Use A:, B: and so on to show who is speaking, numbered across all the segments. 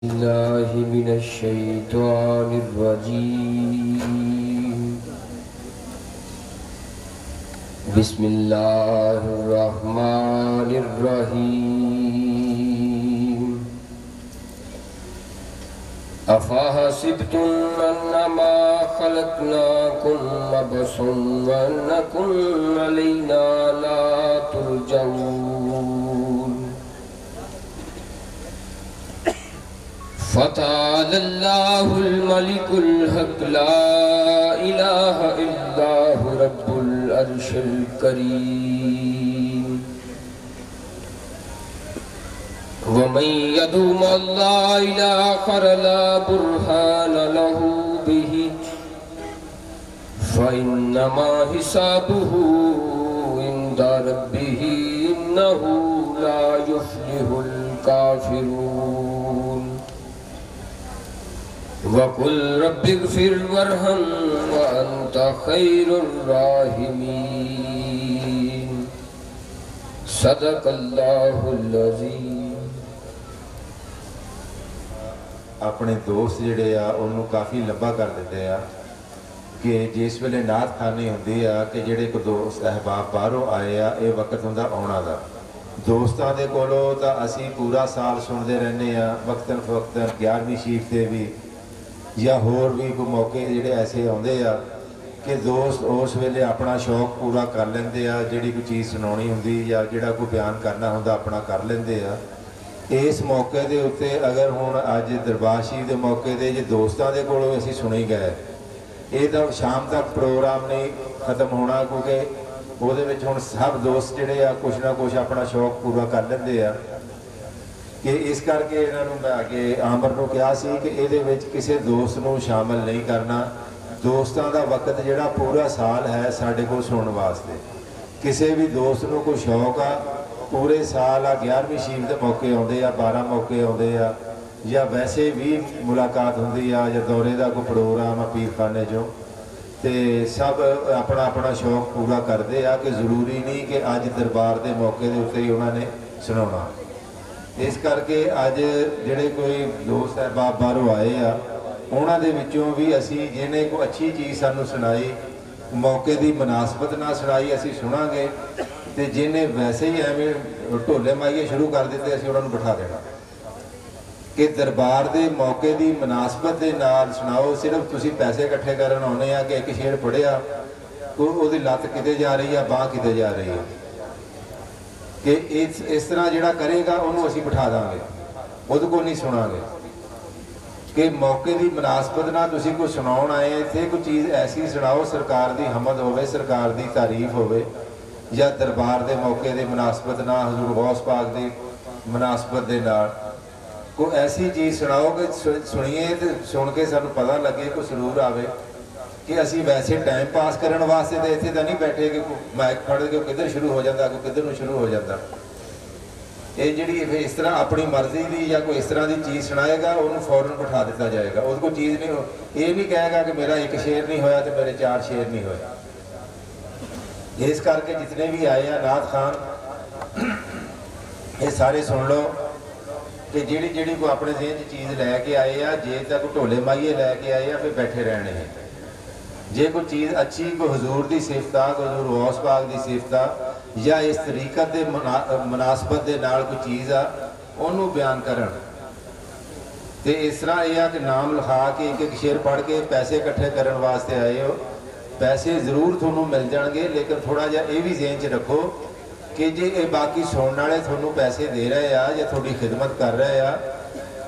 A: الله من الشيطان الرجيم. بسم الله الرحمن الرحيم. أفحسبتم أنما خلقناكم عبثا وأنكم إلينا لا ترجعون. فتعالى الله الملك الحق لا إله إلا هو رب العرش الكريم. ومن يدع مع الله إلها آخر لا برهان له به فإنما حسابه عند ربه إنه لا يفلح الكافرون. وقل رب اغفر وارحم وأنت خير الراحمين. صدق الله العظيم.
B: ਆਪਣੇ ਦੋਸਤ ਜਿਹੜੇ ਆ ਉਹਨੂੰ ਕਾਫੀ ਲੰਬਾ ਕਰ ਦਿੰਦੇ ਆ ਕਿ ਜਿਸ ਵੇਲੇ ਨਾਤ ਖਾਨੀ ਹੁੰਦੀ ਆ ਕਿ ਜਿਹੜੇ ਕੋ ਦੋਸਤ ਅਹਿਬਾਬ ਬਾਹਰੋਂ ਆਏ ਆ ਇਹ ਵਕਤ ਹੁੰਦਾ ਆਉਣਾ ਦਾ। ਦੋਸਤਾਂ ਦੇ ਕੋਲੋਂ ਤਾਂ ਅਸੀਂ ਪੂਰਾ ਸਾਲ ਸੁਣਦੇ ਰਹਿੰਦੇ ਆ ਵਕਤਨ ਫਵਕਤਨ 11ਵੀਂ ਸ਼ੀਖ ਤੇ ਵੀ ਜਾਂ ਹੋਰ ਵੀ ਕੋਈ ਮੌਕੇ ਜਿਹੜੇ ਐਸੇ ਆਉਂਦੇ ਆ ਕਿ ਦੋਸਤ ਉਸ ਵੇਲੇ ਆਪਣਾ ਸ਼ੌਕ ਪੂਰਾ ਕਰ ਲੈਂਦੇ ਆ, ਜਿਹੜੀ ਕੋਈ ਚੀਜ਼ ਸੁਣਾਉਣੀ ਹੁੰਦੀ ਜਾਂ ਜਿਹੜਾ ਕੋਈ ਬਿਆਨ ਕਰਨਾ ਹੁੰਦਾ ਆਪਣਾ ਕਰ ਲੈਂਦੇ ਆ। ਇਸ ਮੌਕੇ ਦੇ ਉੱਤੇ ਅਗਰ ਹੁਣ ਅੱਜ ਦਰਬਾਰ ਸ਼ਰੀਫ ਦੇ ਮੌਕੇ 'ਤੇ ਜੇ ਦੋਸਤਾਂ ਦੇ ਕੋਲੋਂ ਅਸੀਂ ਸੁਣੀ ਗਏ, ਇਹ ਤਾਂ ਸ਼ਾਮ ਤੱਕ ਪ੍ਰੋਗਰਾਮ ਨਹੀਂ ਖਤਮ ਹੋਣਾ ਕਿਉਂਕਿ ਉਹਦੇ ਵਿੱਚ ਹੁਣ ਸਭ ਦੋਸਤ ਜਿਹੜੇ ਆ ਕੁਛ ਨਾ ਕੁਛ ਆਪਣਾ ਸ਼ੌਕ ਪੂਰਾ ਕਰ ਲੈਂਦੇ ਆ ਕਿ ਇਸ ਕਰਕੇ ਇਹਨਾਂ ਨੂੰ ਮੈਂ ਅੱਗੇ ਆਮਰ ਨੂੰ ਕਿਹਾ ਸੀ ਕਿ ਇਹਦੇ ਵਿੱਚ ਕਿਸੇ ਦੋਸਤ ਨੂੰ ਸ਼ਾਮਲ ਨਹੀਂ ਕਰਨਾ। ਦੋਸਤਾਂ ਦਾ ਵਕਤ ਜਿਹੜਾ ਪੂਰਾ ਸਾਲ ਹੈ ਸਾਡੇ ਕੋਲ ਸੁਣਨ ਵਾਸਤੇ। ਕਿਸੇ ਵੀ ਦੋਸਤ ਨੂੰ ਕੋਈ ਸ਼ੌਕ ਆ ਪੂਰੇ ਸਾਲ ਆ 11ਵੀਂ ਸ਼ੀਖ ਦੇ ਮੌਕੇ ਆਉਂਦੇ ਆ, 12 ਮੌਕੇ ਆਉਂਦੇ ਆ ਜਾਂ ਵੈਸੇ ਵੀ ਮੁਲਾਕਾਤ ਹੁੰਦੀ ਆ ਜਾਂ ਦੌਰੇ ਦਾ ਕੋਈ ਪ੍ਰੋਗਰਾਮ ਆ ਪੀਰਖਾਨੇ 'ਚੋਂ, ਤੇ ਸਭ ਆਪਣਾ ਆਪਣਾ ਸ਼ੌਕ ਪੂਰਾ ਕਰਦੇ ਆ ਕਿ ਜ਼ਰੂਰੀ ਨਹੀਂ ਕਿ ਅੱਜ ਦਰਬਾਰ ਦੇ ਮੌਕੇ ਦੇ ਉੱਤੇ ਹੀ ਉਹਨਾਂ ਨੇ ਸੁਣਾਉਣਾ। ਇਸ ਕਰਕੇ ਅੱਜ ਜਿਹੜੇ ਕੋਈ ਦੋਸਤ ਅਹਿਬਾਬ ਬਾਹਰੋਂ ਆਏ ਆ ਉਹਨਾਂ ਦੇ ਵਿੱਚੋਂ ਵੀ ਅਸੀਂ ਜਿਹਨੇ ਕੋਈ ਅੱਛੀ ਚੀਜ਼ ਸਾਨੂੰ ਸੁਣਾਈ ਮੌਕੇ ਦੀ ਮੁਨਾਸਬਤ ਨਾਲ ਸੁਣਾਈ ਅਸੀਂ ਸੁਣਾਂਗੇ, ਤੇ ਜਿਹਨੇ ਵੈਸੇ ਹੀ ਐਵੇਂ ਢੋਲੇ ਮਾਈਏ ਸ਼ੁਰੂ ਕਰ ਦਿੱਤੇ ਅਸੀਂ ਉਹਨਾਂ ਨੂੰ ਬਿਠਾ ਦੇਣਾ ਕਿ ਦਰਬਾਰ ਦੇ ਮੌਕੇ ਦੀ ਮੁਨਾਸਬਤ ਦੇ ਨਾਲ ਸੁਣਾਓ। ਸਿਰਫ ਤੁਸੀਂ ਪੈਸੇ ਇਕੱਠੇ ਕਰਨ ਆਉਂਦੇ ਆ ਕਿ ਇੱਕ ਸ਼ੇਰ ਪੜ੍ਹਿਆ ਉਹਦੀ ਲੱਤ ਕਿਤੇ ਜਾ ਰਹੀ ਆ, ਬਾਂਹ ਕਿਤੇ ਜਾ ਰਹੀ ਆ, ਕਿ ਇਸ ਤਰ੍ਹਾਂ ਜਿਹੜਾ ਕਰੇਗਾ ਉਹਨੂੰ ਅਸੀਂ ਬਿਠਾ ਦਾਂਗੇ, ਉਹਦੇ ਕੋਲ ਨਹੀਂ ਸੁਣਾਂਗੇ। ਕਿ ਮੌਕੇ ਦੀ ਮੁਨਾਸਬਤ ਨਾਲ ਤੁਸੀਂ ਕੋਈ ਸੁਣਾਉਣ ਆਏ ਇੱਥੇ ਕੋਈ ਚੀਜ਼ ਐਸੀ ਸੁਣਾਓ ਸਰਕਾਰ ਦੀ ਹਮਦ ਹੋਵੇ, ਸਰਕਾਰ ਦੀ ਤਾਰੀਫ ਹੋਵੇ, ਜਾਂ ਦਰਬਾਰ ਦੇ ਮੌਕੇ ਦੀ ਮੁਨਾਸਬਤ ਨਾਲ ਹਜ਼ੂਰ ਗੌਸ ਪਾਕ ਦੀ ਮੁਨਾਸਬਤ ਦੇ ਨਾਲ ਕੋਈ ਐਸੀ ਚੀਜ਼ ਸੁਣਾਓ ਕਿ ਸੁਣੀਏ ਤੇ ਸੁਣ ਕੇ ਸਾਨੂੰ ਪਤਾ ਲੱਗੇ, ਕੋਈ ਸਰੂਰ ਆਵੇ ਕਿ ਅਸੀਂ ਵੈਸੇ ਟਾਈਮ ਪਾਸ ਕਰਨ ਵਾਸਤੇ ਤਾਂ ਇੱਥੇ ਤਾਂ ਨਹੀਂ ਬੈਠੇ ਕਿ ਮਾਈਕ ਫੜ ਕੇ ਕਿੱਧਰ ਸ਼ੁਰੂ ਹੋ ਜਾਂਦਾ ਕੋਈ ਕਿੱਧਰ ਨੂੰ ਸ਼ੁਰੂ ਹੋ ਜਾਂਦਾ। ਇਹ ਜਿਹੜੀ ਇਸ ਤਰ੍ਹਾਂ ਆਪਣੀ ਮਰਜ਼ੀ ਦੀ ਜਾਂ ਕੋਈ ਇਸ ਤਰ੍ਹਾਂ ਦੀ ਚੀਜ਼ ਸੁਣਾਏਗਾ ਉਹਨੂੰ ਫੌਰਨ ਬਿਠਾ ਦਿੱਤਾ ਜਾਏਗਾ। ਉਹਦੇ ਕੋਲ ਚੀਜ਼ ਨਹੀਂ, ਇਹ ਨਹੀਂ ਕਹੇਗਾ ਕਿ ਮੇਰਾ ਇੱਕ ਸ਼ੇਰ ਨਹੀਂ ਹੋਇਆ ਤੇ ਮੇਰੇ 4 ਸ਼ੇਰ ਨਹੀਂ ਹੋਏ। ਇਸ ਕਰਕੇ ਜਿਤਨੇ ਵੀ ਆਏ ਆ ਨਾਤ ਖਾਨ ਇਹ ਸਾਰੇ ਸੁਣ ਲਓ ਕਿ ਜਿਹੜੀ ਜਿਹੜੀ ਕੋਈ ਆਪਣੇ ਜ਼ਿਹਨ 'ਚ ਚੀਜ਼ ਲੈ ਕੇ ਆਏ ਆ, ਜੇ ਤਾਂ ਕੋਈ ਢੋਲੇ ਮਾਈਏ ਲੈ ਕੇ ਆਏ ਆ ਫਿਰ ਬੈਠੇ ਰਹਿਣੇ ਹੈ। ਜੇ ਕੋਈ ਚੀਜ਼ ਅੱਛੀ ਕੋਈ ਹਜ਼ੂਰ ਦੀ ਸਿਫਤ ਆ, ਕੋਈ ਹਜ਼ੂਰ ਗੌਸ ਪਾਕ ਦੀ ਸਿਫਤ ਆ ਜਾਂ ਇਸ ਤਰੀਕਤ ਦੇ ਮੁਨਾਸਬਤ ਦੇ ਨਾਲ ਕੋਈ ਚੀਜ਼ ਆ ਉਹਨੂੰ ਬਿਆਨ ਕਰਨ। ਤੇ ਇਸ ਤਰ੍ਹਾਂ ਇਹ ਆ ਕਿ ਨਾਮ ਲਿਖਾ ਕੇ ਇੱਕ ਇੱਕ ਸ਼ੇਰ ਪੜ੍ਹ ਕੇ ਪੈਸੇ ਇਕੱਠੇ ਕਰਨ ਵਾਸਤੇ ਆਏ ਹੋ, ਪੈਸੇ ਜ਼ਰੂਰ ਤੁਹਾਨੂੰ ਮਿਲ ਜਾਣਗੇ, ਲੇਕਿਨ ਥੋੜ੍ਹਾ ਜਿਹਾ ਇਹ ਵੀ ਜ਼ਿਹਨ 'ਚ ਰੱਖੋ ਕਿ ਜੇ ਇਹ ਬਾਕੀ ਸੁਣਨ ਵਾਲੇ ਤੁਹਾਨੂੰ ਪੈਸੇ ਦੇ ਰਹੇ ਆ ਜਾਂ ਤੁਹਾਡੀ ਖਿਦਮਤ ਕਰ ਰਹੇ ਆ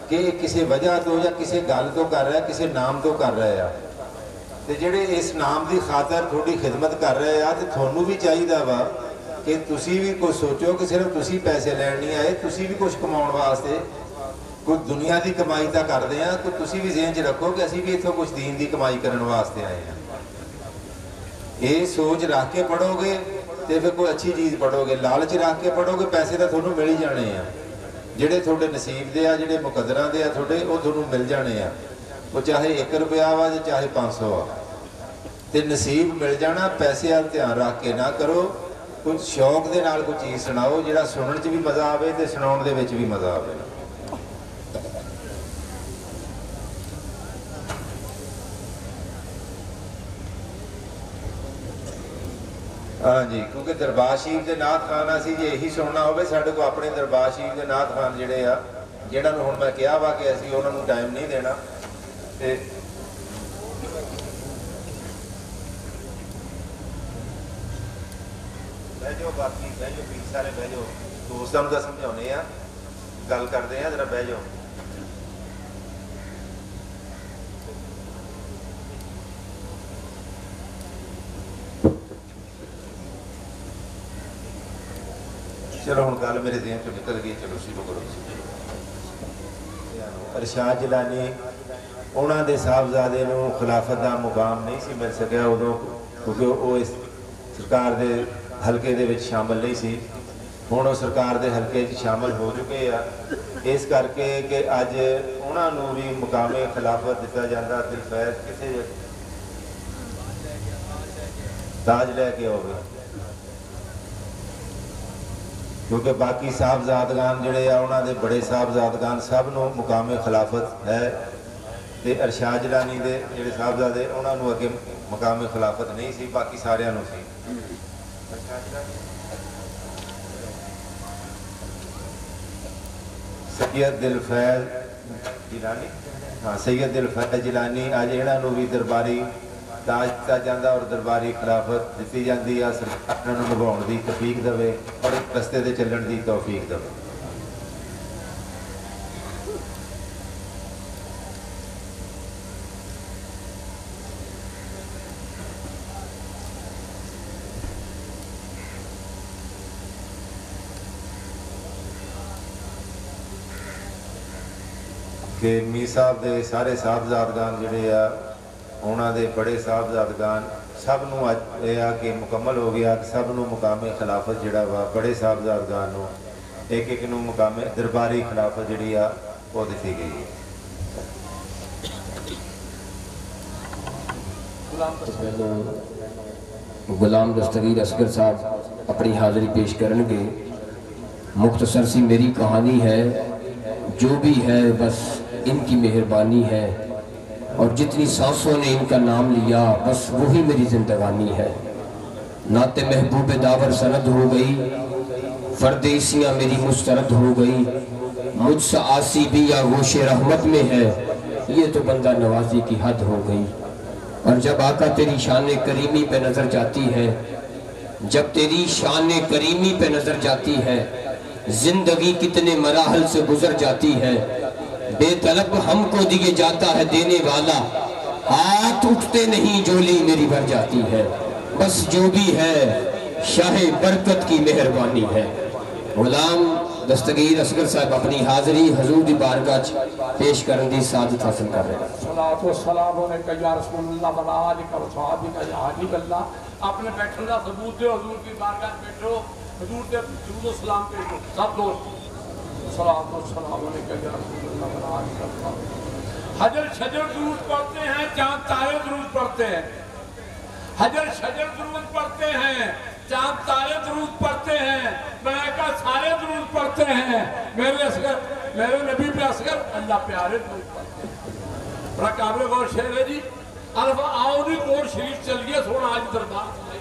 B: ਕਿ ਇਹ ਕਿਸੇ ਵਜ੍ਹਾ ਤੋਂ ਜਾਂ ਕਿਸੇ ਗੱਲ ਤੋਂ ਕਰ ਰਿਹਾ, ਕਿਸੇ ਨਾਮ ਤੋਂ ਕਰ ਰਹੇ ਆ, ਤੇ ਜਿਹੜੇ ਇਸ ਨਾਮ ਦੀ ਖਾਤਰ ਤੁਹਾਡੀ ਖਿਦਮਤ ਕਰ ਰਹੇ ਆ ਤੇ ਤੁਹਾਨੂੰ ਵੀ ਚਾਹੀਦਾ ਵਾ ਕਿ ਤੁਸੀਂ ਵੀ ਕੁਝ ਸੋਚੋ ਕਿ ਸਿਰਫ ਤੁਸੀਂ ਪੈਸੇ ਲੈਣ ਨਹੀਂ ਆਏ, ਤੁਸੀਂ ਵੀ ਕੁਝ ਕਮਾਉਣ ਵਾਸਤੇ ਕੋਈ ਦੁਨੀਆ ਦੀ ਕਮਾਈ ਤਾਂ ਕਰਦੇ ਆ, ਕਿ ਤੁਸੀਂ ਵੀ ਜ਼ਿਹਨ 'ਚ ਰੱਖੋ ਕਿ ਅਸੀਂ ਵੀ ਇੱਥੋਂ ਕੁਝ ਦੀਨ ਦੀ ਕਮਾਈ ਕਰਨ ਵਾਸਤੇ ਆਏ ਆ। ਇਹ ਸੋਚ ਰੱਖ ਕੇ ਪੜੋਗੇ ਤੇ ਫਿਰ ਕੋਈ ਅੱਛੀ ਚੀਜ਼ ਪੜੋਗੇ। ਲਾਲਚ ਰੱਖ ਕੇ ਪੜੋਗੇ ਪੈਸੇ ਤਾਂ ਤੁਹਾਨੂੰ ਮਿਲ ਹੀ ਜਾਣੇ ਆ, ਜਿਹੜੇ ਤੁਹਾਡੇ ਨਸੀਬ ਦੇ ਆ, ਜਿਹੜੇ ਮੁਕੱਦਰਾਂ ਦੇ ਆ ਤੁਹਾਡੇ, ਉਹ ਤੁਹਾਨੂੰ ਮਿਲ ਜਾਣੇ ਆ। ਉਹ ਚਾਹੇ 1 ਰੁਪਇਆ ਵਾ ਜਾਂ ਚਾਹੇ 500 ਆ, ਤੇ ਨਸੀਬ ਮਿਲ ਜਾਣਾ। ਪੈਸੇ ਵੱਲ ਧਿਆਨ ਰੱਖ ਕੇ ਨਾ ਕਰੋ, ਕੋਈ ਸ਼ੌਕ ਦੇ ਨਾਲ ਕੋਈ ਚੀਜ਼ ਸੁਣਾਓ ਜਿਹੜਾ ਸੁਣਨ 'ਚ ਵੀ ਮਜ਼ਾ ਆਵੇ ਤੇ ਸੁਣਾਉਣ ਦੇ ਵਿੱਚ ਵੀ ਮਜ਼ਾ ਆਵੇ। ہاں جی کیونکہ دربار شریف کے نعت خان اسی جے یہی سننا ہوئے ساڈے کو اپنے دربار شریف کے نعت خان جڑے آ جنہاں نوں ہن میں کہا وا کہ اسی انہاں نوں ٹائم نہیں دینا تے بہ جاؤ باقی بہ جاؤ پیر سارے بہ جاؤ دوستاں نوں سمجھاؤنے آ گل کرتے ہیں ذرا بہ جاؤ چلو ہوں گل میرے ذہن چ نکل گئی چلو شروع کرو ارشاد جیلانی انہوں دے صاحبزادے نوں خلافت دا مقام نہیں سی مل سکیا ادو کیونکہ وہ اس سرکار دے حلقے دے وچ شامل نہیں سی ہوں وہ سرکار دے حلقے چ شامل ہو چکے ہیں اس کر کے کہ اج انہوں نوں بھی مقام خلافت دتا جاتا دل فیض کسے تاج لے کے ہوگا کیونکہ باقی صاحبزادگان جڑے آ انہوں دے بڑے صاحبزادگان سب نو مقام خلافت ہے تے ارشاد جیلانی دے جڑے صاحبزادے انہوں نو اگے مقام خلافت نہیں سی باقی سارے نو سی سید دل فیض جیلانی ہاں سید دل فیض جیلانی اج انہاں نو بھی درباری تاج دتا جاندہ اور درباری خلافت دیتی جاندی ہے سرکار نوں نبھاؤن دی توفیق دے اور رستے تے چلن دی توفیق دے کہ میر صاحب دے سارے صاحبزادگان جڑے آ انہوں دے بڑے صاحبزادگان سب نو اج یہ کہ مکمل ہو گیا کہ سب نو مقام خلافت جڑا وا بڑے صاحبزادگان نو ایک ایک نو مقام درباری خلافت جڑی آ وہ دتی گئی ہے
A: غلام دستگیر اصغر صاحب اپنی حاضری پیش کرن گے مختصر سی میری کہانی ہے جو بھی ہے بس ان کی مہربانی ہے اور جتنی سانسوں نے ان کا نام لیا بس وہی میری زندگانی ہے نعت محبوب داور سند ہو گئی فردیسیاں میری مسترد ہو گئی مجھ سا آسی بھی یا گوش رحمت میں ہے یہ تو بندہ نوازی کی حد ہو گئی اور جب آقا تیری شان کریمی پہ نظر جاتی ہے جب تیری شان کریمی پہ نظر جاتی ہے زندگی کتنے مراحل سے گزر جاتی ہے بے طلب ہم کو دیے جاتا ہے دینے والا ہاتھ اٹھتے نہیں جولی میری بھر جاتی ہے بس جو بھی ہے شاہ برکت کی مہربانی ہے غلام دستگیر اصغر صاحب اپنی حاضری حضور دی بارگاہ پیش کرن دی سعادت حاصل کر رہے ہیں
C: صلاۃ و سلام علیکہ یا رسول اللہ و آلہ و صحابہ یا حبیب اللہ اپنے بیٹھنے کا ثبوت دے حضور کی بارگاہ بیٹھو حضور دے درود و سلام پیش سب دوست صلاۃ و سلام علیکہ یا رسول اللہ و آلہ و صحابہ حجر شجر درود پڑھتے ہیں چاند تارے درود پڑھتے ہیں حجر شجر درود پڑھتے ہیں چاند تارے درود پڑھتے ہیں ملائکہ سارے درود پڑھتے ہیں میرے نبی پہ اصغر اللہ پیارے درود پڑھتے ہیں بڑا قابل غور شہر ہے جی الفا آؤنی کور شریف چلیے سونا آج دربار سجائی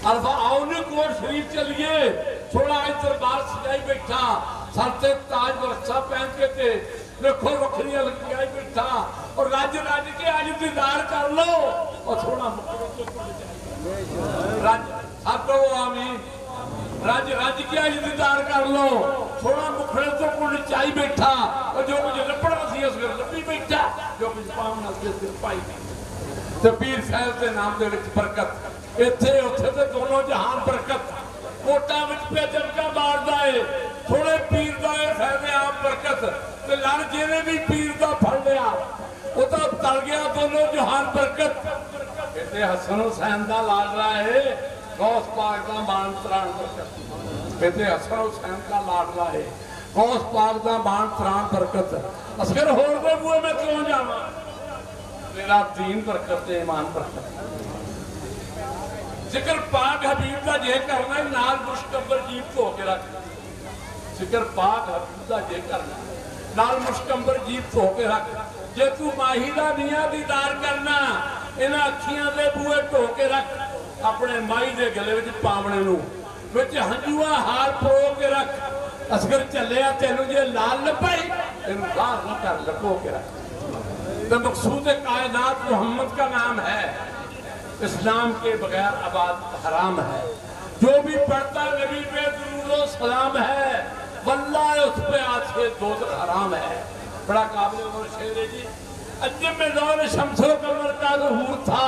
C: الفا آؤنی کور شریف چلیے سونا آج دربار سجائی بیٹھا سرتے تاج برسہ پہن کے تھے دیکھو رکھنیاں لگیائی بیٹھا اور راج کے آج دیدار کر لو اور تھوڑا مقرر تو پڑھ جائے آپ کو آمین راج کے آج دیدار کر لو تھوڑا مقرر تو پڑھ چاہی بیٹھا اور جو مجھے لپڑ وسیع اس گھر لپی بیٹھا جو مجھے پاؤں نسل سے پائی بیٹھا تو پیر فیض دے نام دے وچ برکت اتھے اتھے دے دونوں جہان برکت کوٹا وچ پہ جنگا مار دائے تھوڑے پیر دائے فیض عام برکت تو لڑ جینے بھی پیر دا پھڑ لیا وہ تو تل گیا دونوں جہان برکت کہتے حسن حسین دا لال رہا ہے غوث پاک دا مان تران برکت کہتے حسن حسین دا لال رہا ہے غوث پاک دا مان تران برکت اصغر ہور دے بوئے میں کیوں جاواں میرا دین برکت ہے ایمان برکت ذکر پاک حبیب دا جے کرنا ہے نال مشکبر جیب تو ہو کے رکھ ذکر پاک حبیب دا جے کرنا ہے نال مشکمبر جیب تو ہو کے رکھ جے تو ماہی دا میاں دیدار کرنا انہاں اکھیاں دے بوئے تو ہو کے رکھ اپنے مائی دے گلے وچ پاونے نو وچ ہنجوا ہار پرو کے رکھ اصغر چلیا تینوں جے لال لپائی تینوں لال نہ کر لپو کے رکھ تو مقصود کائنات محمد کا نام ہے اسلام کے بغیر عبادت حرام ہے جو بھی پڑھتا نبی پہ درود و سلام ہے واللہ اس پہ آج کے دوزخ حرام ہے بڑا قابل اور شعر ہے جی انجم میں دور شمس و قمر کا ظہور تھا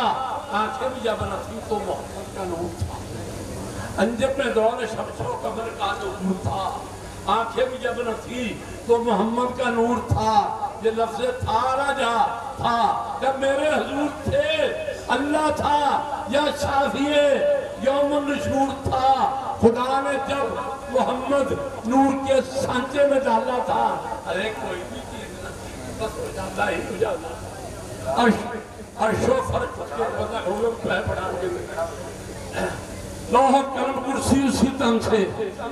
C: آنکھیں بھی جب نہ تھی تو محمد کا نور تھا انجم میں دور شمس و قمر کا ظہور تھا آنکھیں بھی جب نہ تھی تو محمد کا نور تھا یہ لفظ تھا راجا تھا جب میرے حضور تھے اللہ تھا یا شافیع یوم النشور تھا خدا نے جب محمد نور کے سانچے میں ڈالا تھا ارے کوئی بھی چیز نہ بس ہو جاتا ہی ہو جاتا عرش و فرق کے پتہ ہوگا پہ پڑھا کے لوح قلم کرسی اسی تن سے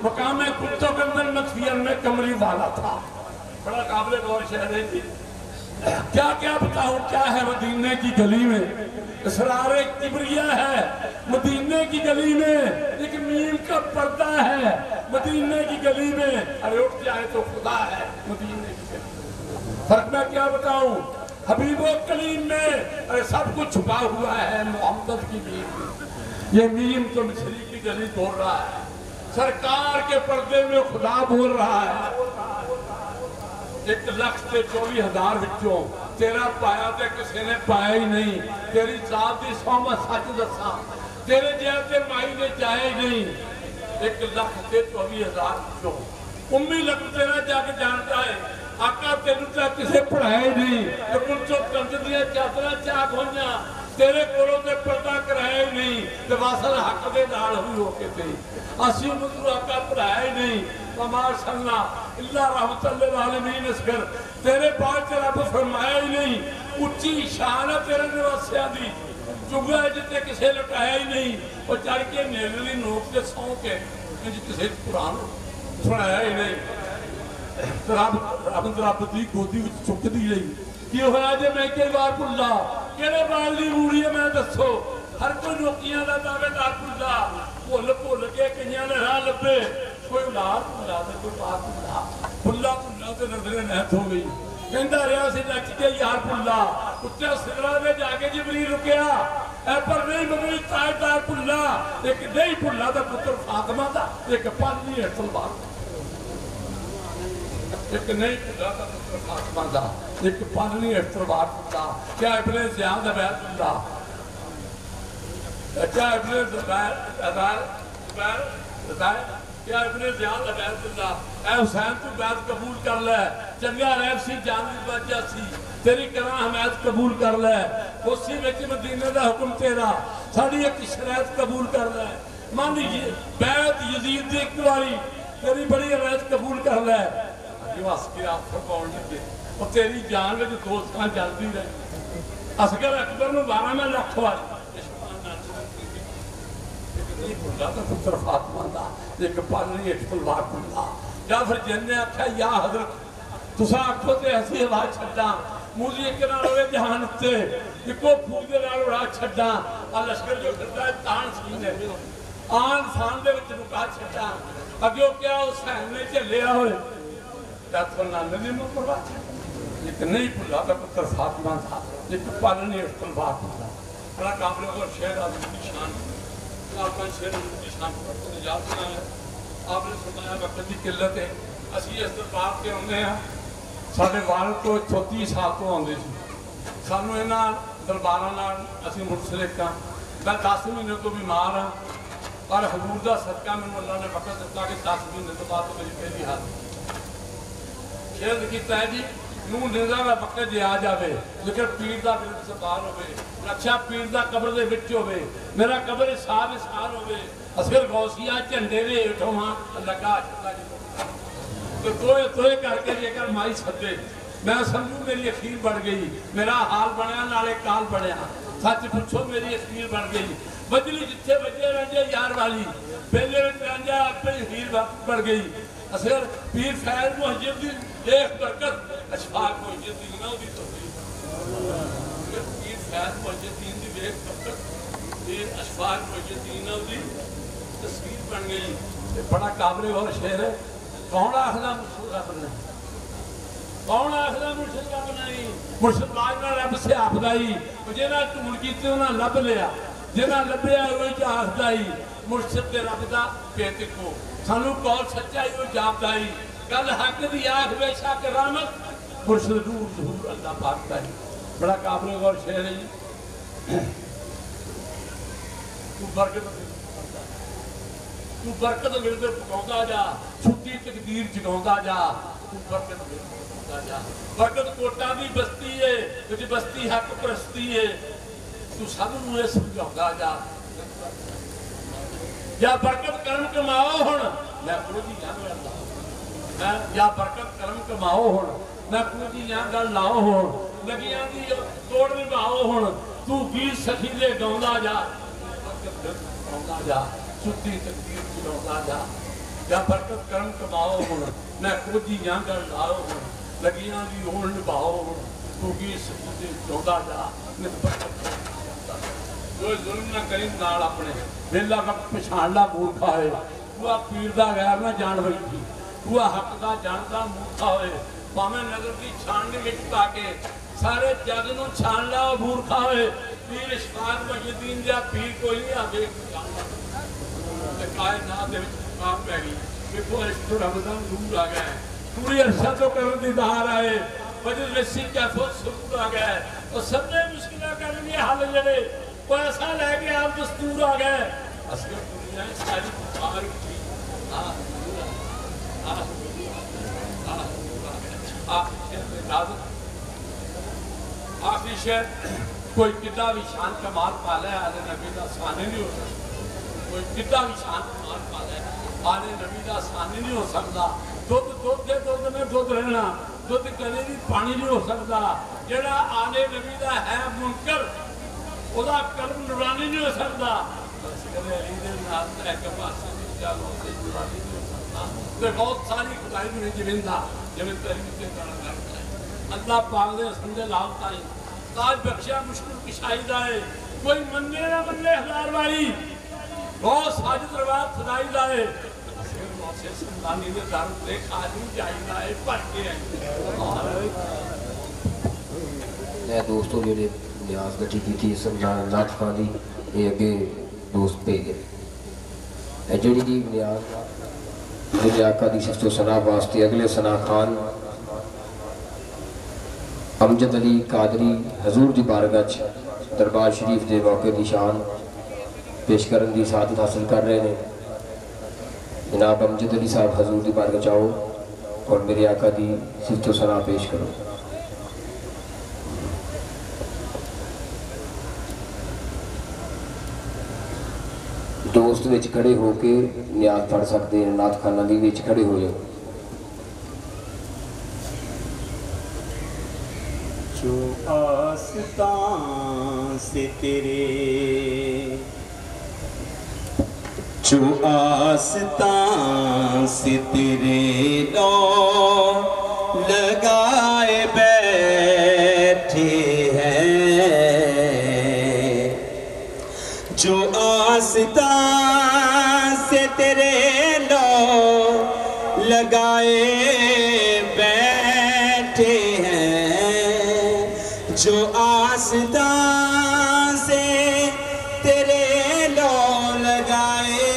C: مقام کتو کندن مطفیل میں کمری والا تھا بڑا قابل غور شہر ہے جی کیا کیا بتاؤں کیا ہے مدینے کی گلی میں اسرار کبریہ ہے مدینے کی گلی میں ایک میم کا پردہ ہے مدینے کی گلی میں ارے اٹھ جائے تو خدا ہے مدینے کی گلی فرق میں کیا بتاؤں حبیب و کلیم میں ارے سب کچھ چھپا ہوا ہے محمد کی میم میں یہ میم تو مصری کی گلی بول رہا ہے سرکار کے پردے میں خدا بول رہا ہے 1,24,000 بچوں تیرا پایا تے کسی نے پایا ہی نہیں تیری ذات دی سوما سچ دساں تیرے جیسے مائی نے چاہے ہی نہیں 1,24,000 بچوں امی لگ تیرا جا کے جانتا ہے آقا تینوں تا کسے پڑھایا ہی نہیں لیکن جو کند دیا چادرہ چاک ہوئیاں تیرے کولوں تے پردہ کرایا ہی نہیں تے واصل حق دے نال ہوئی ہو کے تھی اسی مدر آقا پڑھایا ہی نہیں وَمَا أَرْسَلْنَا إِلَّا رَحْمَةً لِّلْعَالَمِينَ اسکر تیرے بعد تیرا پر فرمایا ہی نہیں اچھی شان ہے تیرے نواسیہ دی چگہ ہے جتے کسے لٹایا ہی نہیں اور چڑھ کے نیللی نوک کے سو کے کسے قرآن سنایا ہی نہیں رب دی گودی چک دی رہی کی ہوا جے میں کئی بار پلا کیڑے بال دی روڑی ہے میں دسو ہر کوئی نوکیاں دا دعوے دار پلا بھول کے کنیاں نے راہ لبے کوئی اولاد پلا دے کوئی بات پلا پلا تے نظر نہت ہو گئی کہندا رہا سی لچ کے یار پلا اتے سدرا دے جا کے جبریل رکیا اے پر نہیں مگر تاجدار پلا ایک نہیں پلا دا پتر فاطمہ دا ایک پانی ہے تلوار ایک نہیں پلا دا پتر فاطمہ دا ایک پانی ہے تلوار پلا کیا ابن زیاد بیت اللہ کیا ابن زیاد عبید اللہ اے حسین تو بیعت قبول کر لے چنگا ریب سی جان دی بچہ سی تیری کرا حمایت قبول کر لے اسی وچ مدینے دا حکم تیرا ساڑی ایک شرائط قبول کر لے مانی بیعت یزید دی ایک دواری تیری بڑی حمایت قبول کر لے یہ واسقی آپ فرماؤں لگے اور تیری جان میں جو دوستاں جلدی رہے اصغر اکبر میں 12 میں لکھ والی ایک بھلا تھا پتر فاطمہ دا ایک پانی ایک تلوار بھلا یا پھر جن نے آکھا یا حضرت تسا آکھو تے ایسی ہوا چھڑا موزی ایک نہ روے جہان تے ایکو پھوک دے نال اڑا چھڑا لشکر جو پھرتا ہے تان سینے آن فان دے وچ رکا چھڑا اگیو کیا حسین نے چلیا ہوئے تیت فرنا نبی مکروا چھڑا ایک نہیں بھلا تھا پتر فاطمہ دا ایک پانی ایک تلوار بھلا بڑا قابل اور شہر آدمی شان آپ کا شہر کی شان پر نجات نہ ہے آپ نے سنایا وقت کی قلت ہے اسی اس دربار کے ہونے ہیں ساڑھے والد کو 36 سال کو ہوندے سی سانو انہاں درباراں اسی مرسلک کا میں 10 مہینے تو بیمار ہاں اور حضور دا صدقہ میں اللہ نے وقت دیتا کہ 10 مہینے تو بعد میری پہلی حالت شہر کیتا ہے جی نوں نیزا دا وقت جے آ جاوے لیکن پیر دا میرے سے باہر ہوئے رکشا پیر دا قبر دے وچ ہوئے میرا قبر سال ہوئے اصغر غوثیہ جھنڈے دے اٹھو ہاں لگا چھتا جی تو توئے کر کے جے کر مائی سدے میں سمجھوں میری اخیر بڑھ گئی میرا حال بڑھیا نالے کال بڑھیا سچ پوچھو میری اخیر بڑھ گئی بجلی جتھے بجے رنجے یار والی پہلے رنجے آپ پہ اخیر بڑھ گئی اصغر پیر فیض محجب دی ایک برکت اشفاق محجب دی نہ دی تو پیر فیض محجب دی ایک برکت یہ اشفاق مجدین دی تصویر بن گئی. بڑا قابل غور شعر ہے. کون آخلا مرشد رب نے؟ کون آخلا مرشد رب نہیں؟ مرشد باج نہ رب سے آفدائی جنہاں ٹول کیتے انہاں لب لیا جنہاں لبیا ہوئی جا آفدائی مرشد دے رب دا پیتے کو سانو کول سچائی ہوئی جابدائی کل حق دی آخ بے شاک رحمت مرشد نور ظہور اللہ پاک دائی. بڑا قابل غور شعر ہے جی. تو برکت ورد پکاؤندا جا چھٹی تقدیر جگاؤندا جا. تو برکت ورد پکاؤندا جا. برکت کوٹا دی بستی ہے تے بستی حق پرستی ہے. تو سب نو یہ سمجھاؤندا جا. یا برکت کرم کماؤ ہن میں پوری جان لاؤ. یا برکت کرم کماؤ ہن میں پوری جان گل لاؤ ہن لگیاں دی توڑ نبھاؤ ہن. تو گیت سخی دے گاؤندا جا. برکت گاؤندا جا چھٹی تقدیر جگاؤندا جا. یا برکت کرم کماؤ ہن میں پوری جان گل لاؤ ہن لگیاں دی ہون نبھاؤ ہن. تو گیت سخی دے گاؤندا جا. جو ظلم نہ کریں نال اپنے ویلا وقت پچھان لا مورکھا ہے. وہ پیر دا غیر نہ جان بیٹھی وہ حق دا جاندا مورکھا ہوئے. پاویں نظر دی چھاننی وچ پا کے سارے جگ نو چھان لا مورکھا ہوئے. پیر اشفاق مجدین دا پیر کوئی نہیں آگے تے کائنات دے وچ آپ پہ گئی. دیکھو عشق رب دا نور آ گیا ہے. پوری ارشاد و کرم دی دہار آئے. وجد رسی کیفت سرور آ گیا ہے. اور سب نے مشکلہ کرنی حل جڑے وہ ایسا لے کے آپ دستور آ گئے. اصل دنیا ساری بخار کی آخری شہر کوئی کتا بھی شان کمال پالا ہے آلے نبی دا ثانی نہیں ہو سکتا. کوئی کتا بھی شان کمال پالا ہے آلے نبی دا ثانی نہیں ہو سکتا. دودھ دے دودھ میں دودھ رہنا دودھ کنے بھی پانی نہیں ہو سکتا. جڑا آلے نبی دا ہے منکر خدا قلب نورانی نہیں ہو سکتا. بہت ساری خدائی میں جمندہ جمن تحریم سے کرنا کرتا ہے. اللہ پاک دے سمجھے لاؤتا ہے تاج بخشیا مشکل کشائی دائے. کوئی مننے نہ مننے ہزار باری بہت ساجد روایت خدائی دائے. سیر موسیٰ سمدانی دے دارت دے خالی جائی دائے پڑھ کے ہیں.
A: میں دوستوں جو نے نیاز گٹی کی تھی سمجھانا نات خانی یہ اگے دوست پہ گئے. جڑی دی نیاز میرے آقا دی صفت و ثنا واسطے اگلے ثنا خان امجد علی قادری حضور دی بارگاہ دربار شریف دے موقع دی شان پیش کرن دی سعادت حاصل کر رہے ہیں. جناب امجد علی صاحب حضور دی بارگاہ چاہو اور میرے آقا دی صفت و ثنا پیش کرو. دوست وچ کھڑے ہو کے نیاز پڑھ سکتے ہیں. نعت خانہ دی وچ کھڑے ہو جاؤ.
D: جو آستان سے تیرے جو آستان سے تیرے لو لگائے بیٹھے ہیں. جو آستان سے تیرے لو لگائے بیٹھے ہیں. جو آستان سے تیرے لو لگائے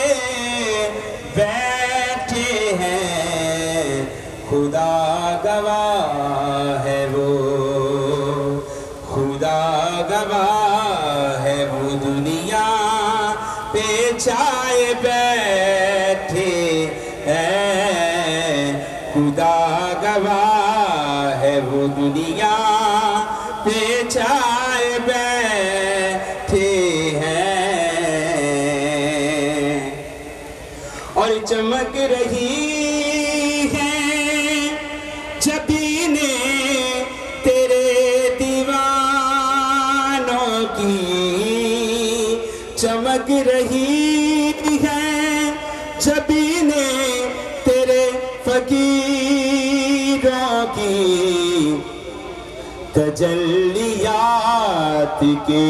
D: بیٹھے ہیں. خدا گواہ ہے وہ خدا گواہ ہے وہ دنیا پہ چھائے بیٹھے ہیں. خدا گواہ ہے وہ دنیا پہ چھائے بیٹھے ہیں. اور چمک رہی ہیں جبینیں تیرے دیوانوں کی. چمک رہی ہیں جبینیں تیرے فقیروں کی. تجلیات کے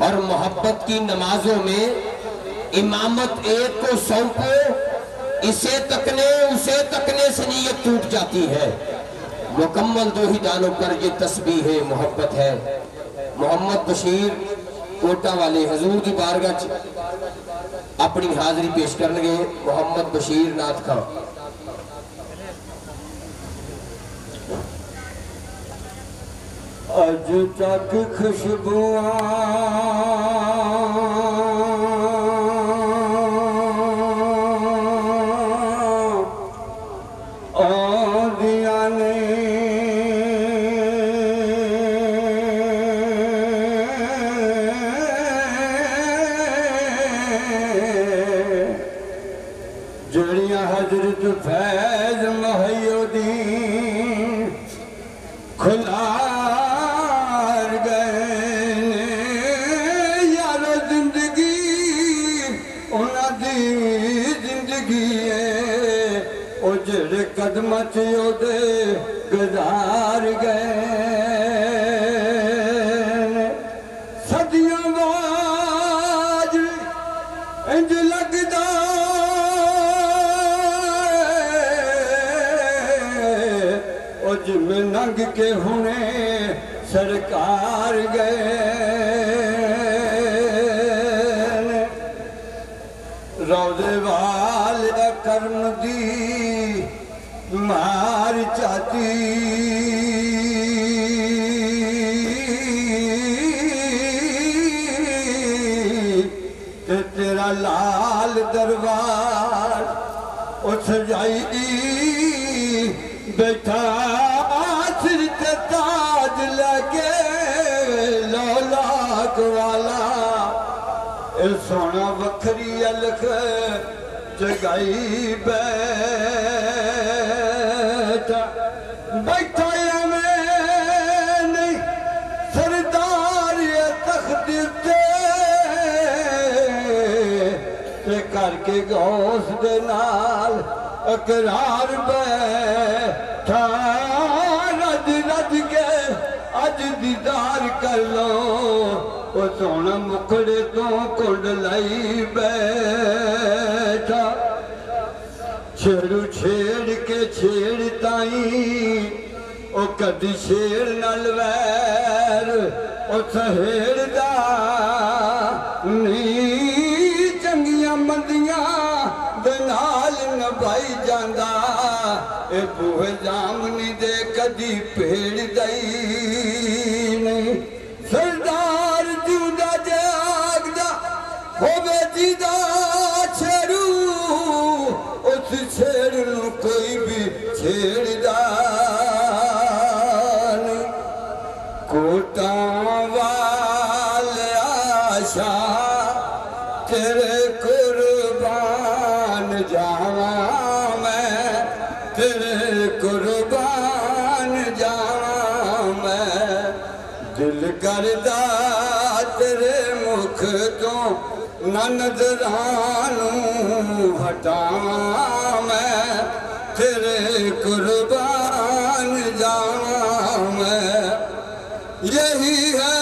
A: اور محبت کی نمازوں میں امامت ایک کو سونپو، اسے تکنے سے نیت ٹوٹ جاتی ہے۔ مکمل دو ہی دانوں پر یہ تسبیح محبت ہے۔ محمد بشیر کوٹا والے حضور دی بارگاہ اپنی حاضری پیش کرنگے۔ محمد بشیر نعت خان۔
E: اج تک خوشبوآں آندیاں نے، جڑیاں حضرت فیض محی الدین کھلار گئے یارو، زندگی انہاں دی زندگی ہے، او جڑے قدمہ چیو دے گزار گئے۔ صدیوں بعد انج لگدا میں ننگ کے ہونے سرکار گئے، روضے وال کرم دی مار چاہتی، تے تیرا لال دربار اٹھ جائی بیٹھا سر تے تاج لگے لولاک والا، اے سونا وکھری الکھ جگائی بیٹھا میں نہیں سردار یہ تخت تے کر کے غوث دے نال اقرار بیٹھا، رج رج کے اج دیدار کر لو، وہ سونا مکھڑے تو کنڈ لائی بیٹھا، چھیڑو چھیڑ کے چھیڑ تائیں او کدی شیر نال ویر او سہیڑ دا نی چنگیاں مندیاں دنال نبھائی جاندہ، اے بوہ جامنی دے کدی پیڑ دائی نہیں، سردار جودہ جے آگ دا ہووے جیدہ چھیڑو، اس چھیڑ نو کوئی بھی چھیڑ دا نہیں، کوٹاں والے آشا تیرے قربان جاواں میں، تیرے قربان جاواں میں، دل کردہ تیرے مکھ تو نہ نظرانوں ہٹاواں میں، تیرے قربان جاواں میں، یہی ہے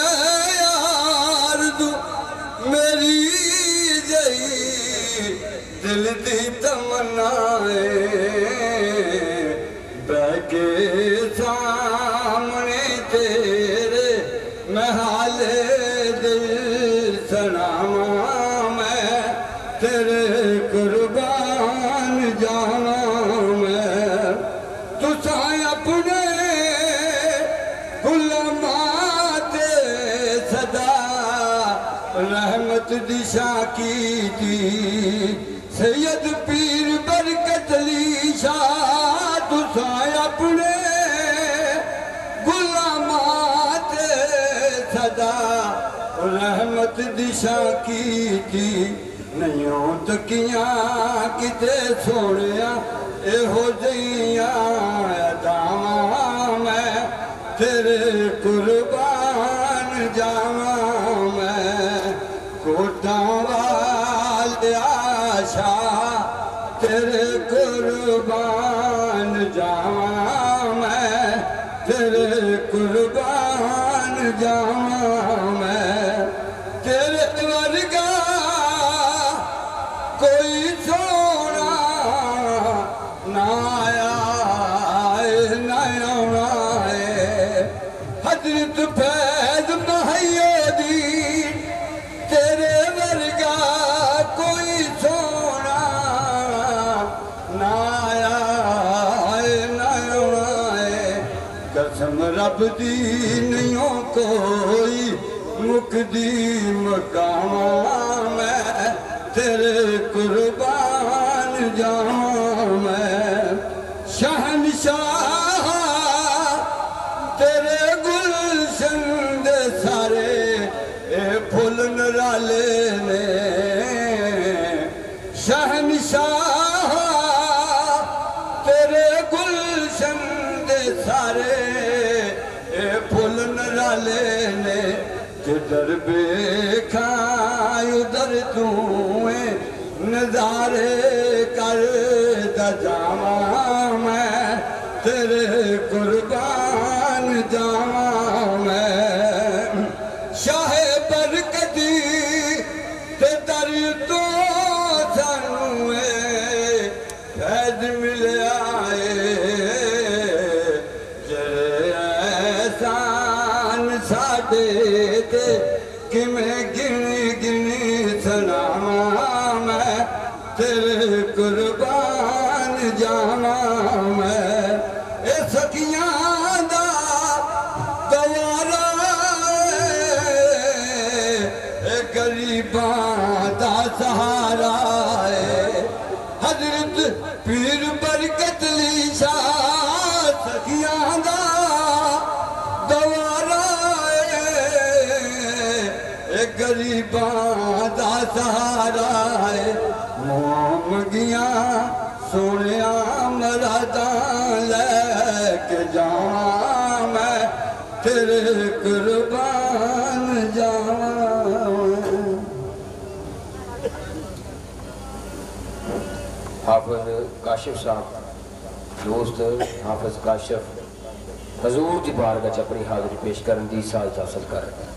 E: آرزو میری جئی دل دی تمنائے، بہ کے سامنے تیرے میں حال دل سناواں میں، تیرے قربان جاواں میں، تساں اپنے غلامات صدا رحمت دشا کی تھی، سید پیر برکت علی شاہ تساں اپنے غلامات صدا رحمت دشا کی تھی، نہیں تکیاں کتے سوڑیاں اے ہو جائیاں اداواں میں، تیرے قربان جاواں میں، کوٹاں والے آشا تیرے قربان جاواں میں، تیرے قربان جاواں میں، حضرت فیض مہیا دی تیرے ورگا کوئی سونا نہ آیا نہ آئے قسم رب دی نہیں کوئی مکدی مقام میں تیرے قربان جاؤں میں شہنشاہ تیرے گلشن دے سارے اے پھول نرالے نے شہنشاہ تیرے گلشن دے سارے اے پھول نرالے نے جدھر بیکھاں ادھر تُویں نظارے کر جاواں میں تیرے قربان جاواں میں شاہ برکتی تے در تو سانوں فیض ملیا جڑے احسان ساڈے تے کیویں گنی گنی سناواں میں تیرے قربان جاواں میں اے سکیاں دا گوارا اے غریباں دا سہارا اے حضرت پیر برکت علی شاہ سکیاں دا گوارا اے غریباں دا سہارا اے منگیاں سونیاں مراداں لے کے جاواں میں تیرے قربان جاواں
A: حافظ کاشف صاحب دوست حافظ کاشف حضور دی بارگاہ اپنی حاضری پیش کرن دی سعادت حاصل کر رہے ہیں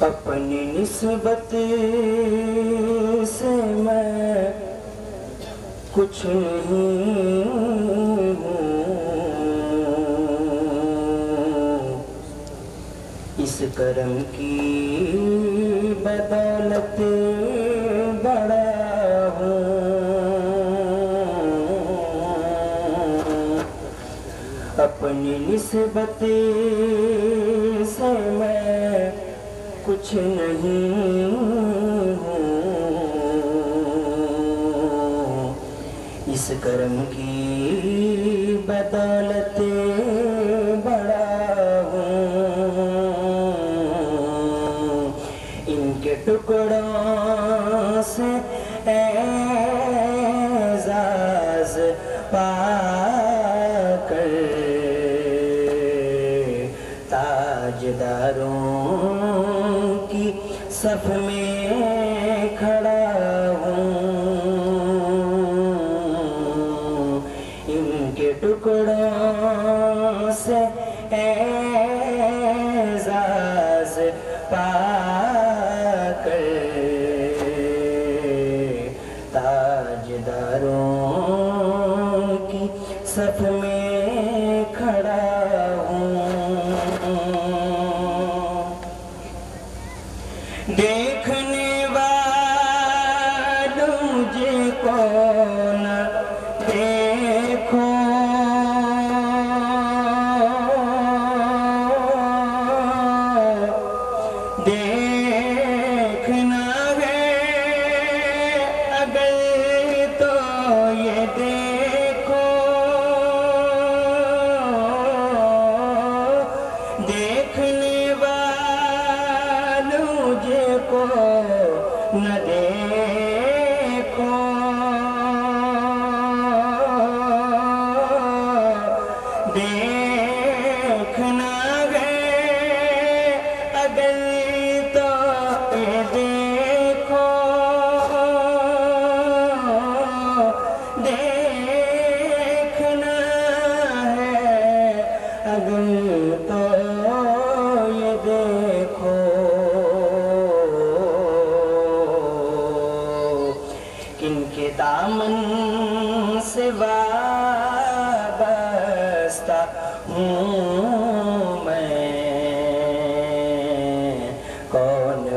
D: اپنی نسبت سے میں کچھ نہیں ہوں اس کرم کی بدولت بڑا اپنی نسبت سے میں کچھ نہیں ہوں اس کرم کی بدولت بڑا ہوں ان کے ٹکڑوں سے اعزاز پا تاجداروں کی صف میں کھڑا ہوں ان کے ٹکڑوں سے اعزاز پا کر تاجداروں کی صف میں کھڑا ہوں دیکھنے والوں مجھے کو نہ دیکھو دیکھنا ہے اگر تو یہ دیکھو دیکھنے والوں مجھے کو نہ دیکھو دیکھنا ہے اگر تو یہ دیکھو دیکھنا ہے اگر تو یہ دیکھو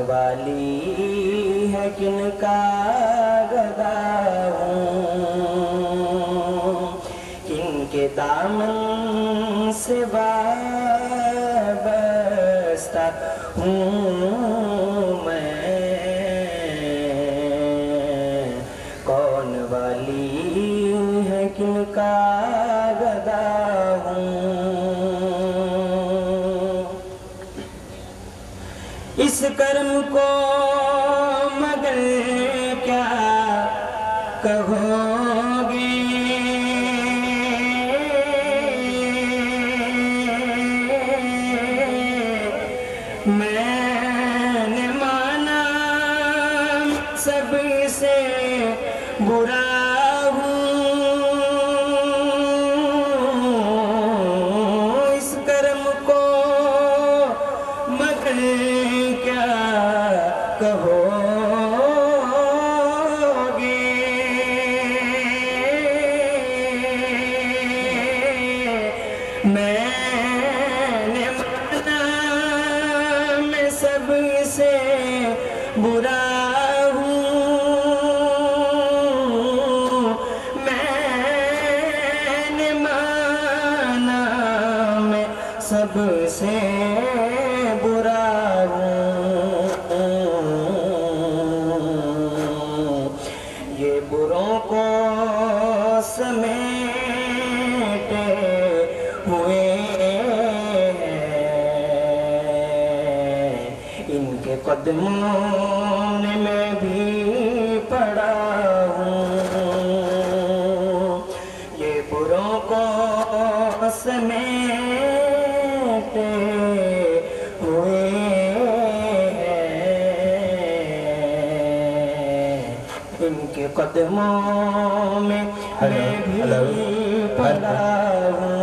D: والی ہے کن کا گدا ہوں، کن کے دامن سے وابستہ ہوں میں، کون والی ہے کن کا گدا ہوں۔ اس کرم کو مگر کیا کہو گے، میں نے مانا سب سے برا ہوں، اس کرم کو مگر کیا کہو گے، میں نے مانا میں سب سے برا ہوں، میں نے مانا میں سب سے برا ہوں، یہ بروں کو سمیٹے ہوئے ہیں، ان کے قدموں میں بھی پڑا ہوں، یہ بروں کو سمیٹے ہوئے ہیں، ان کے قدموں میں بھی پڑا ہوں،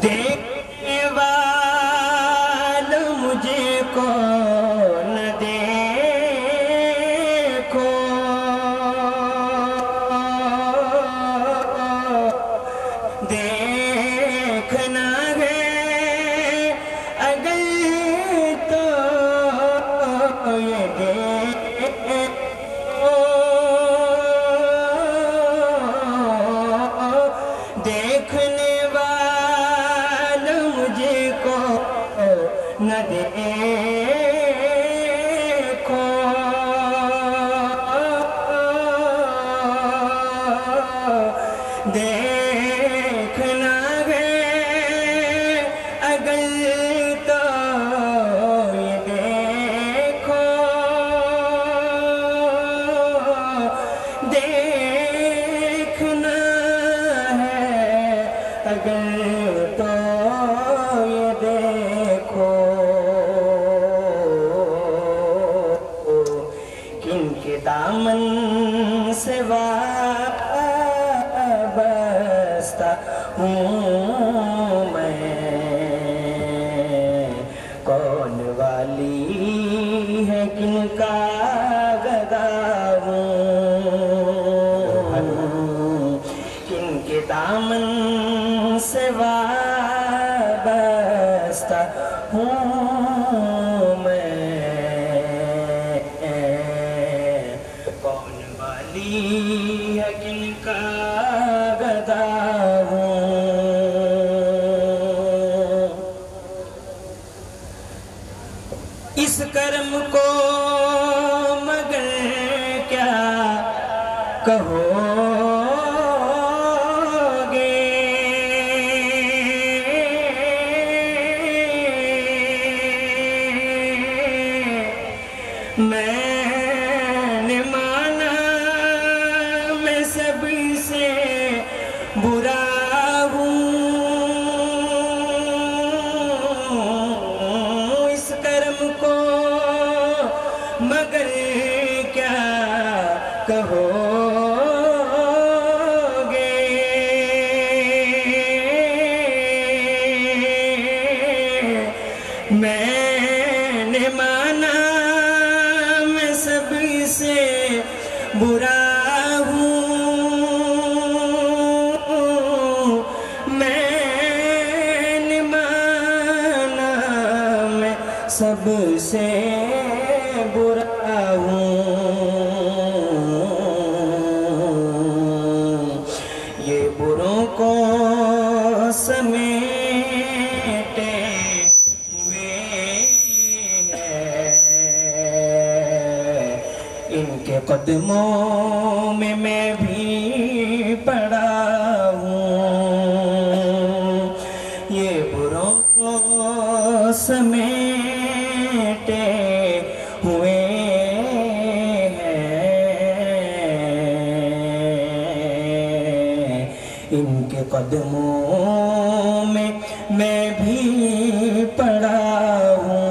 D: دیکھنے والے مجھے کو نہ دیکھو، دیکھنا ہے اگر تو یہ دیکھنے والا مجھے کو نہ دیکھو، دیکھنا ہے اگر تو یہ دیکھو، دیکھنا ہے اگر تو یہ دیکھو، کن کے دامن سے وابستہ ہوں میں، کون والی ہے کن کا گدا ہوں، کن کے دامن سے وابستہ ہوں میں، کون والی ہے کن کا گدا ہوں۔ اس کرم کو مگر کیا کہو گے، میں نے مانا میں سب سے برا ہوں، اس کرم کو مگر کیا کہو گے، میں نے مانا میں سب سے برا ہوں، میں نے مانا سب سے برا ہوں، یہ بروں کو سمیٹے ہوئے ہے، ان کے قدموں میں بھی پڑا ہوں، یہ بروں کو سمیٹے ہوئے ہیں، ان کے قدموں میں بھی پڑا ہوں،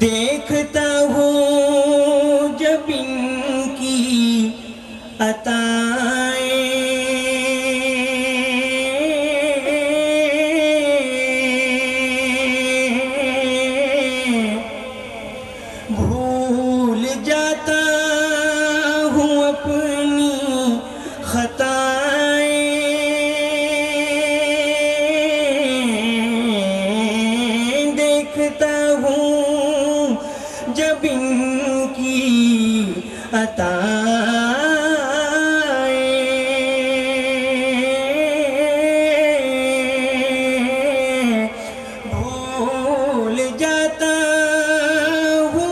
D: دیکھتا ہوں جب ان کی عطائیں، بھول جاتا ہوں اپنی خطائیں، دیکھتا ہوں جب ان کی عطائیں، بھول جاتا ہوں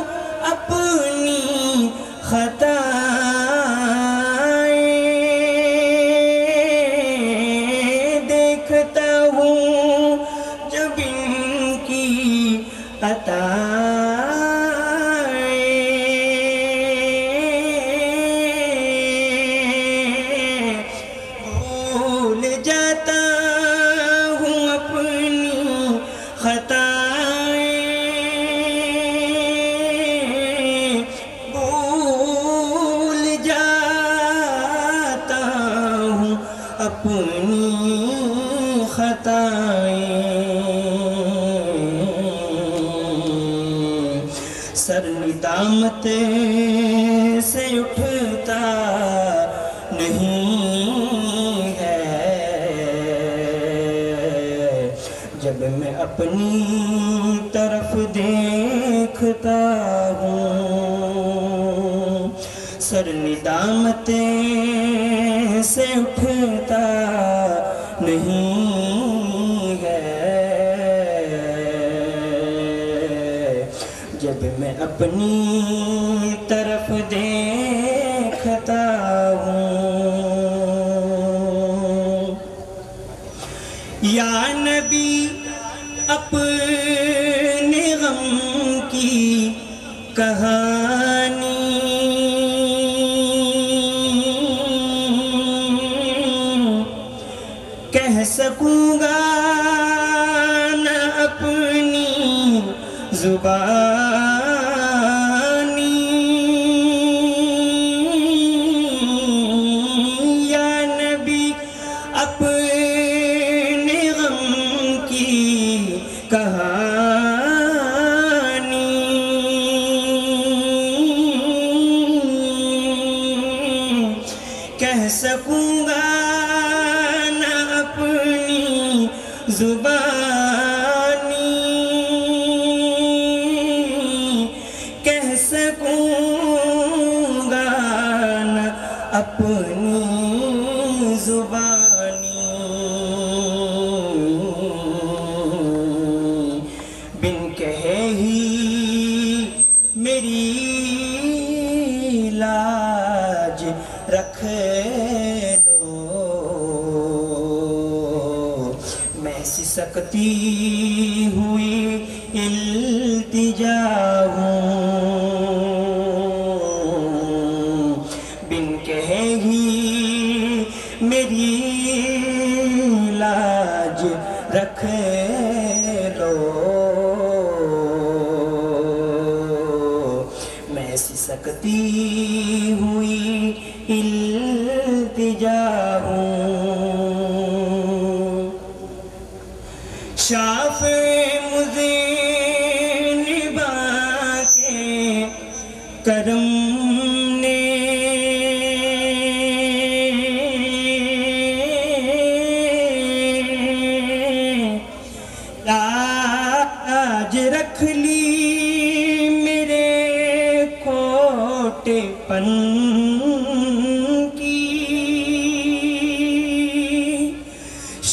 D: اپنی خطائیں، دیکھتا ہوں جب ان کی عطائیں، بھول جاتا ہوں اپنی خطائیں، بھول جاتا ہوں اپنی خطائیں، سر ندامت سے اٹھتا نہیں ہے، جب میں اپنی طرف دیکھتا ہوں، سر ندامت سے اٹھتا نہیں ہے، جب میں اپنی طرف دیکھتا ہوں، یا نبی اپنے غم کی کہانی کہہ سکوں گا نہ اپنی زبانی، یا نبی اپنے غم کی کہانی کہہ سکوں گا نہ اپنی زبانی، کہہ سکوں گا نہ اپنی زبانی، بن کہے ہی میری لاج رکھ لو، میں سسکتی ہوئی التجا ہوں، بن کہے ہی میری لاج رکھ لو، میں سسکتی ہوئی التجا ہوں، شافع مذنبا کے کرم نے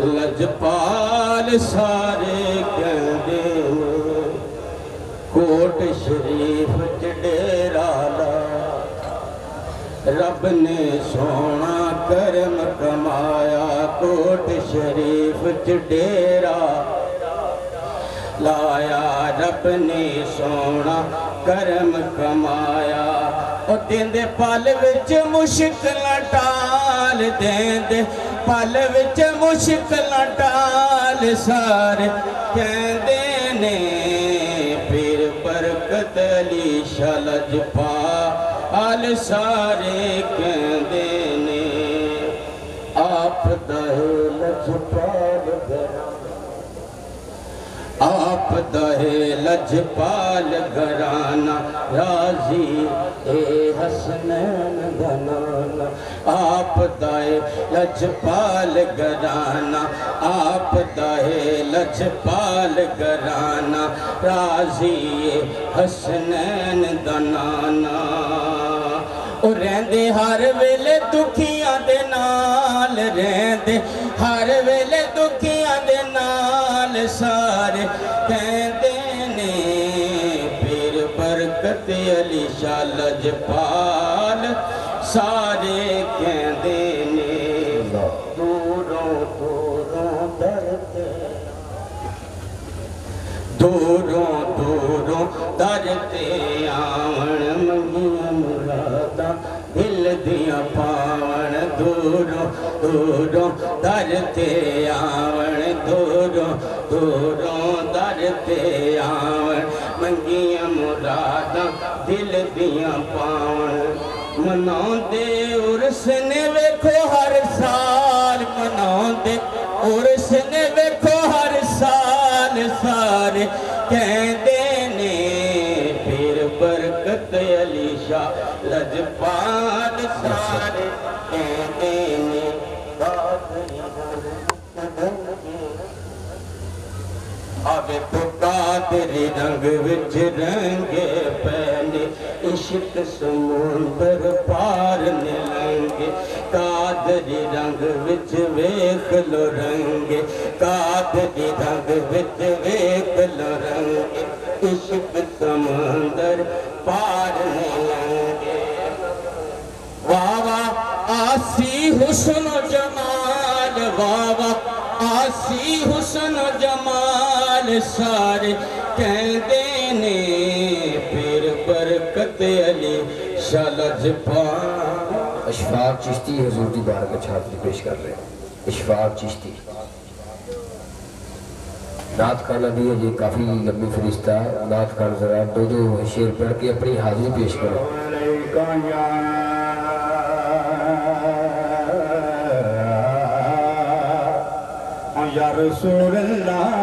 E: لجپال سارے کہندے کوٹ شریف چ ڈیرا لا رب نے سونا کرم کمایا کوٹ شریف چ ڈیرا لایا رب نے سونا کرم کمایا او دیندے پل وچ مشکل ٹال دیندے پل وچ مشکل ٹال سارے کہندے نے پھر برکت علی شاہ لجپال سارے کہندے نے آپ دہے لجپال گھرانا آپ دہے لجپال گھرانا راضی اے حسنین دھنانا آپ دہے لجپال گھرانا آپ دہے لجپال گھرانا راضی اے حسنین دھنانا او رہندے ہر ویلے دکھیاں دے نال رہندے ہر ویلے دکھیاں دے نال سارے کہندے نے پھر برکت علی شاہ لجپال سارے کہندے نے دوروں دوروں درد دوروں دوروں درتے آون منگیاں مراداں دل دیاں پاون دوروں دوروں درتے آون دوروں دوروں درتے آون منگیاں مراداں دل دیاں پاون مناؤندے عرس نے ویکھو ہر سال مناؤندے عرس نے ویکھو ہر سال سارے کہندے نے پھر برکت علی شاہ لجپال سارے کہندے نے آوے تو قادری رنگ وچ رنگے پہنے عشق سمندر پار نلنگے قادری رنگ وچ ویکھ لو رنگے قادری رنگ وچ ویکھ لو رنگے عشق سمندر پار نلنگے واہ واہ آسی حسن و جمال واہ واہ آسی حسن و جمال سارے کہندے نے پھر برکت علی شاہ لجپال
A: اشفاق چشتی حضور کی بارگاہ میں حاضری پیش کر رہے ہیں اشفاق چشتی نعت خانہ بھی ہے یہ کافی لمبی فرشتہ ہے نعت خان ذرا دو شعر پڑھ کے اپنی حاضری پیش کرو
E: یا رسول اللہ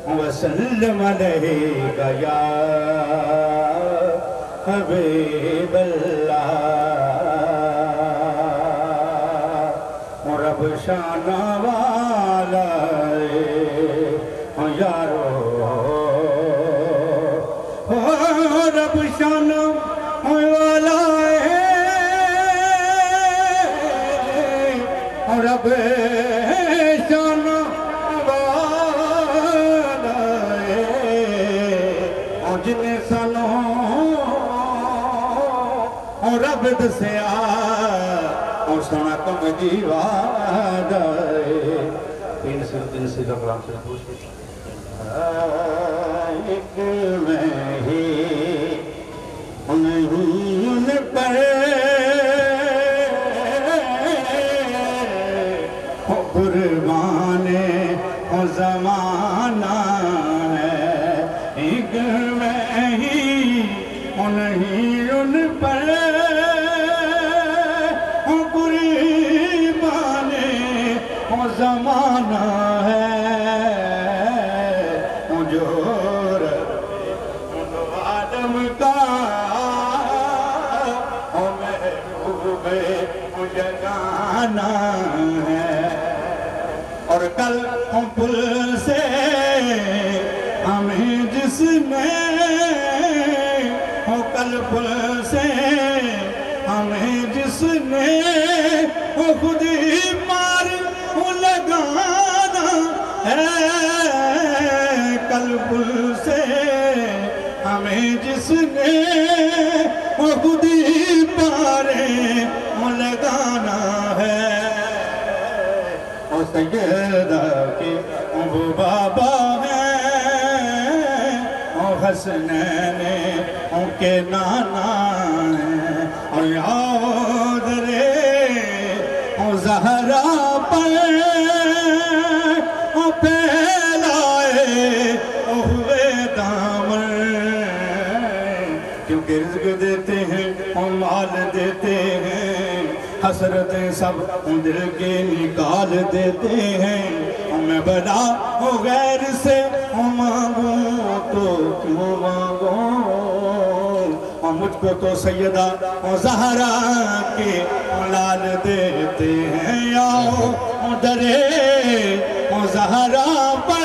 E: وسلم علیکہ یا حبیب اللہ رب شانہ والا یارو رب شانہ والا رب شانہ والا جن سانوں رب دسیا سونا کم دیوارا تین سے کلام سے پوچھ ایک میں ہی نہیں ان پر قربان زمانہ ہے ایک میں ہی نہیں ان پر قربان زمانہ ہے جو عالم کا محبوب مجھے گانا ہے اور کل پل سے ہمیں جس نے کل پل سے ہمیں جس نے
F: نے خودی پارے لگانا ہے اور سیدہ کے وہ بابا ہیں اور حسنین ان کے نانا ہیں اور یاد رے اور زہرا پر اور پھیلائے ہوئے دامن کیونکہ رزق دیتے ہیں اور مال دیتے ہیں حسرتیں سب دل کے نکال دیتے ہیں اور میں بلا ہو غیر سے مانگوں تو کیوں مانگوں اور مجھ کو تو سیدہ اور زہرا کے لال دیتے ہیں آؤ درے اور زہرا پر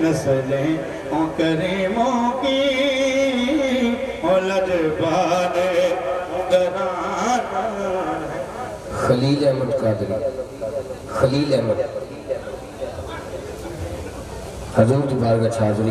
F: نسلیں کریموں کی اولد بانے
A: خلیل احمد قادری خلیل احمد حضور کی بارگاہ حاضری